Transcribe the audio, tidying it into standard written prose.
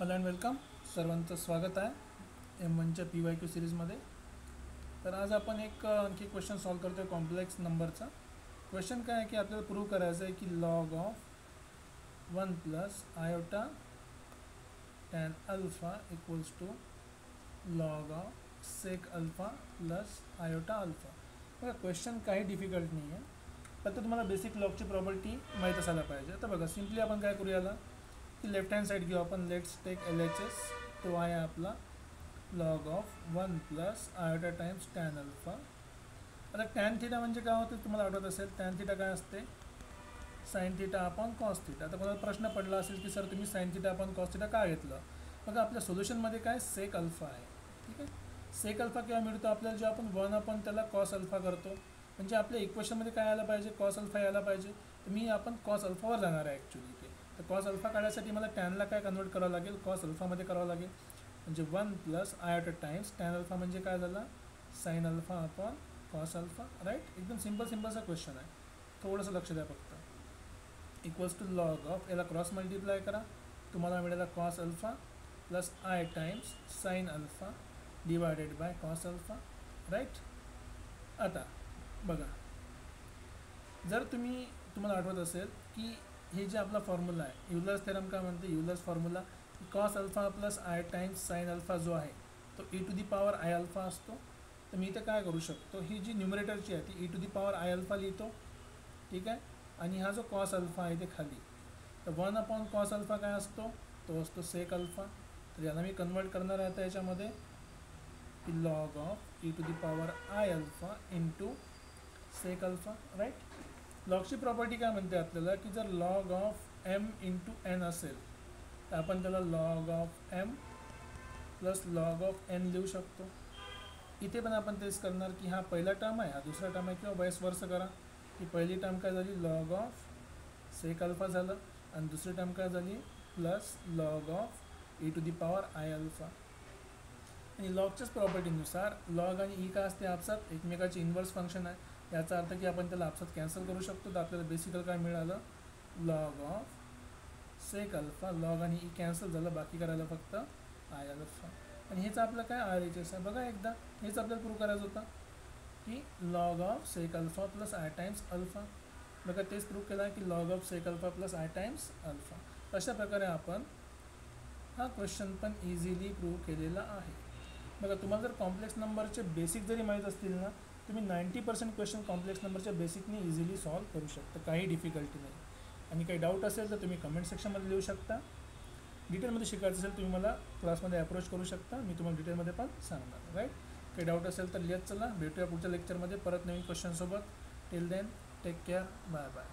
Hello and welcome. सर्वांचं स्वागत आहे M1च्या PYQ सिरीजमध्ये. तर आज आपण आणखी क्वेश्चन सॉल्व करतो आहे कॉम्प्लेक्स नंबरचा. क्वेश्चन काय आहे की आपल्याला प्रूव्ह करायचं आहे की log of 1 plus iota tan alpha equals to log of sec alpha plus iota alpha. बघा क्वेश्चन काही डिफिकल्ट नाही आहे, फक्त तुम्हाला बेसिक लॉगची प्रॉपर्टी माहीत असायला पाहिजे. तर बघा सिम्पली आपण काय करूया की लेफ्ट हँड साईड घेऊ आपण. Let's take LHS. तो आहे आपला log of 1 plus iota times tan alpha. आता टॅन थिटा म्हणजे काय होतं तुम्हाला आठवत असेल. टॅन थिटा काय असते? Sine theta upon cos theta. आता कोणाला प्रश्न पडला असेल की सर तुम्ही sine theta upon cos theta का घेतलं. बघा आपल्या सोल्युशनमध्ये काय सेक अल्फा आहे. ठीक आहे, सेक अल्फा केव्हा मिळतो आपल्याला, जेव्हा आपण 1 आपण त्याला कॉस अल्फा करतो. म्हणजे आपल्या इक्वेशनमध्ये काय यायला पाहिजे, कॉस अल्फा यायला पाहिजे. तर मी आपण कॉस अल्फावर जाणार आहे ॲक्च्युली इथे. तर कॉस अल्फा काढण्यासाठी मला टॅनला काय कन्वर्ट करावं लागेल, कॉस अल्फामध्ये करावं लागेल. म्हणजे 1 plus iota times tan alpha म्हणजे काय झालं, sine alpha upon cos alpha. Right, एकदम सिम्पलचा क्वेश्चन आहे. थोडंसं लक्ष द्या फक्त. इक्वल्स टू लॉग ऑफ, याला क्रॉस मल्टिप्लाय करा, तुम्हाला मिळाला cos alpha plus i times sine alpha divided by cos alpha. Right. आता बघा, जर तुम्हाला आठवत असेल की हे जे आपला फॉर्म्युला आहे, युलर्स थेरम काय म्हणते, Euler's formula cos alpha plus i times sine alpha जो आहे तो e to the power i alpha असतो. तर मी इथं काय करू शकतो, ही जी न्यूमरेटरची आहे ती e to the power i alpha लिहितो. ठीक आहे, आणि हा जो कॉस अल्फा आहे ते खाली. तर 1 अपॉन कॉस अल्फा काय असतो, तो असतो सेक अल्फा. तर याला मी कन्वर्ट करणार आहे आता याच्यामध्ये की log of e to the power i alpha into sec alpha. Right. लॉगची प्रॉपर्टी काय म्हणते आपल्याला की जर log of m into n असेल तर आपण त्याला log of m plus log of n लिहू शकतो. इथे पण आपण तेच करणार की हा पहिला टर्म आहे, हा दुसरा टर्म आहे, किंवा वाइस वर्सा करा. की पहिली टर्म काय झाली, लॉग ऑफ सेक अल्फा झालं, आणि दुसरी टर्म काय झाली, plus log of e to the power i alpha. आणि लॉगच्याच प्रॉपर्टीनुसार लॉग आणि ई काय असते, आपसात एकमेकाची इन्व्हर्स फंक्शन आहे. याचा अर्थ की आपण त्याला आपसात कॅन्सल करू शकतो. तर आपल्याला बेसिकल काय मिळालं, log of sec alpha. Log आणि ई कॅन्सल झालं, बाकी करायला फक्त आय अल्फा. आणि हेच आपलं काय RHS आहे. बघा एकदा हेच आपल्याला प्रूव्ह करायचं होतं की log of sec alpha plus i times alpha. बघा तेच प्रूव्ह केलं आहे की log of sec alpha plus i times alpha. अशा प्रकारे आपण हा क्वेश्चन पण इझिली प्रूव्ह केलेला आहे. बघा तुम्हाला जर कॉम्प्लेक्स नंबरचे बेसिक जरी माहीत असतील ना, तुम्ही 90% क्वेश्चन कॉम्प्लेक्स नंबरच्या बेसिकनी इझिली सॉल्व करू शकता, काही डिफिकल्टी नाही. आणि काही डाऊट असेल तर तुम्ही कमेंट सेक्शनमध्ये लिहू शकता. डिटेलमध्ये शिकायचं असेल तुम्ही मला क्लासमध्ये अप्रोच करू शकता, मी तुम्हाला डिटेलमध्ये पण सांगणार. राईट. काही डाऊट असेल तर लिहत चला. भेटूया पुढच्या लेक्चरमध्ये परत नवीन क्वेश्चनसोबत. Till then take care, bye bye.